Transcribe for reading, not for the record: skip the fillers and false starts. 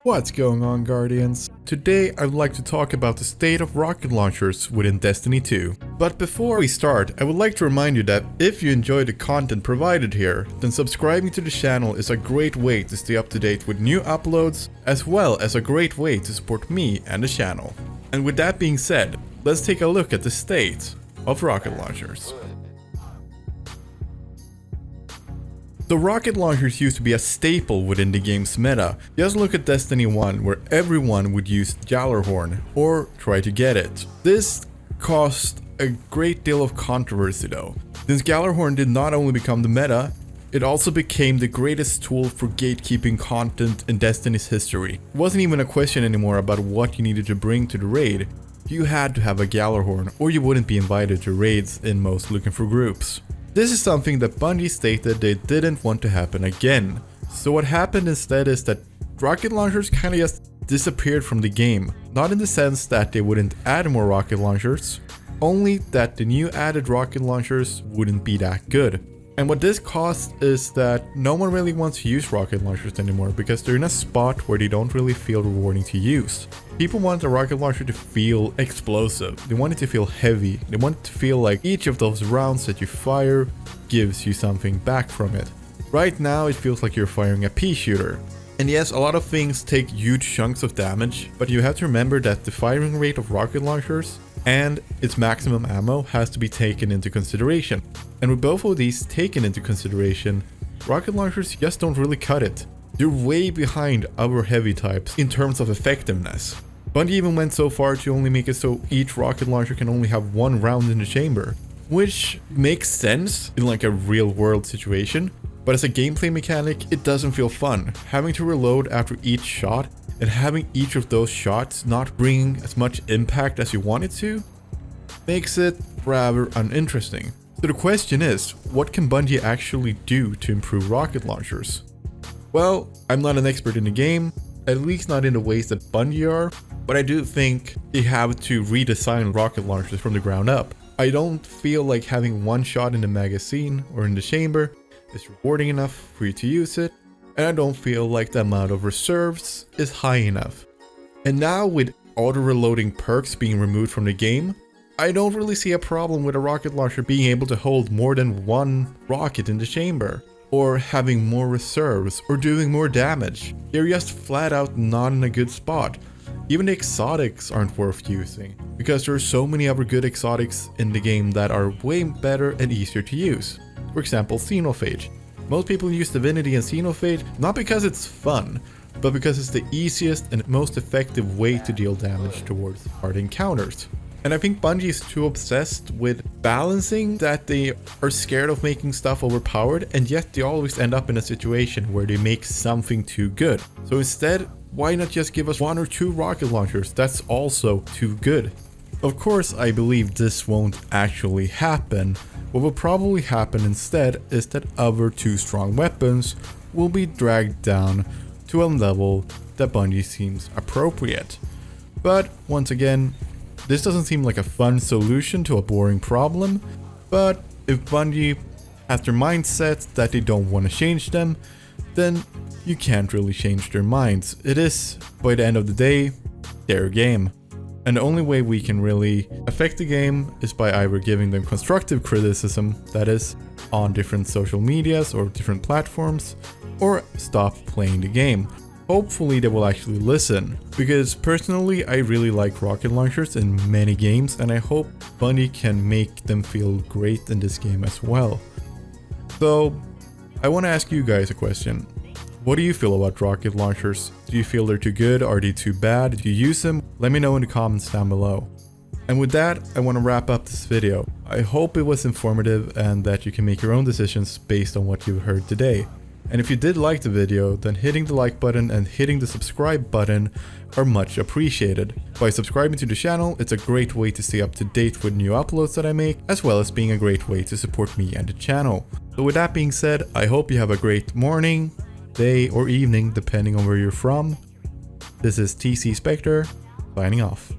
What's going on, Guardians? Today I would like to talk about the state of rocket launchers within Destiny 2. But before we start, I would like to remind you that if you enjoy the content provided here, then subscribing to the channel is a great way to stay up to date with new uploads, as well as a great way to support me and the channel. And with that being said, let's take a look at the state of rocket launchers. The rocket launchers used to be a staple within the game's meta. Just look at Destiny 1, where everyone would use Gjallarhorn or try to get it. This caused a great deal of controversy though, since Gjallarhorn did not only become the meta, it also became the greatest tool for gatekeeping content in Destiny's history. It wasn't even a question anymore about what you needed to bring to the raid. You had to have a Gjallarhorn or you wouldn't be invited to raids in most looking for groups. This is something that Bungie stated they didn't want to happen again. So what happened instead is that rocket launchers kind of just disappeared from the game. Not in the sense that they wouldn't add more rocket launchers, only that the new added rocket launchers wouldn't be that good. And what this caused is that no one really wants to use rocket launchers anymore because they're in a spot where they don't really feel rewarding to use. People want a rocket launcher to feel explosive, they want it to feel heavy, they want it to feel like each of those rounds that you fire gives you something back from it. Right now it feels like you're firing a pea shooter. And yes, a lot of things take huge chunks of damage, but you have to remember that the firing rate of rocket launchers and its maximum ammo has to be taken into consideration. And with both of these taken into consideration, rocket launchers just don't really cut it. They're way behind other heavy types in terms of effectiveness. Bungie even went so far to only make it so each rocket launcher can only have one round in the chamber, which makes sense in like a real world situation, but as a gameplay mechanic it doesn't feel fun. Having to reload after each shot and having each of those shots not bringing as much impact as you want it to makes it rather uninteresting. So the question is, what can Bungie actually do to improve rocket launchers? Well, I'm not an expert in the game, at least not in the ways that Bungie are, but I do think they have to redesign rocket launchers from the ground up. I don't feel like having one shot in the magazine or in the chamber is rewarding enough for you to use it, and I don't feel like the amount of reserves is high enough. And now with auto-reloading perks being removed from the game, I don't really see a problem with a rocket launcher being able to hold more than one rocket in the chamber, or having more reserves, or doing more damage. They're just flat out not in a good spot. Even the exotics aren't worth using, because there are so many other good exotics in the game that are way better and easier to use. For example, Xenophage. Most people use Divinity and Xenophage not because it's fun, but because it's the easiest and most effective way to deal damage towards hard encounters. And I think Bungie is too obsessed with balancing that they are scared of making stuff overpowered, and yet they always end up in a situation where they make something too good. So instead, why not just give us one or two rocket launchers that's also too good? Of course, I believe this won't actually happen. What will probably happen instead is that other two strong weapons will be dragged down to a level that Bungie seems appropriate. But once again, this doesn't seem like a fun solution to a boring problem, but if Bungie has their mindset that they don't want to change them, then you can't really change their minds. It is, by the end of the day, their game. And the only way we can really affect the game is by either giving them constructive criticism, that is, on different social medias or different platforms, or stop playing the game. Hopefully they will actually listen, because personally I really like rocket launchers in many games, and I hope Bungie can make them feel great in this game as well. So I want to ask you guys a question. What do you feel about rocket launchers? Do you feel they're too good? Are they too bad? Do you use them? Let me know in the comments down below. And with that, I want to wrap up this video. I hope it was informative and that you can make your own decisions based on what you've heard today. And if you did like the video, then hitting the like button and hitting the subscribe button are much appreciated. By subscribing to the channel, it's a great way to stay up to date with new uploads that I make, as well as being a great way to support me and the channel. So with that being said, I hope you have a great morning, day or evening depending on where you're from. This is TC Spectre, signing off.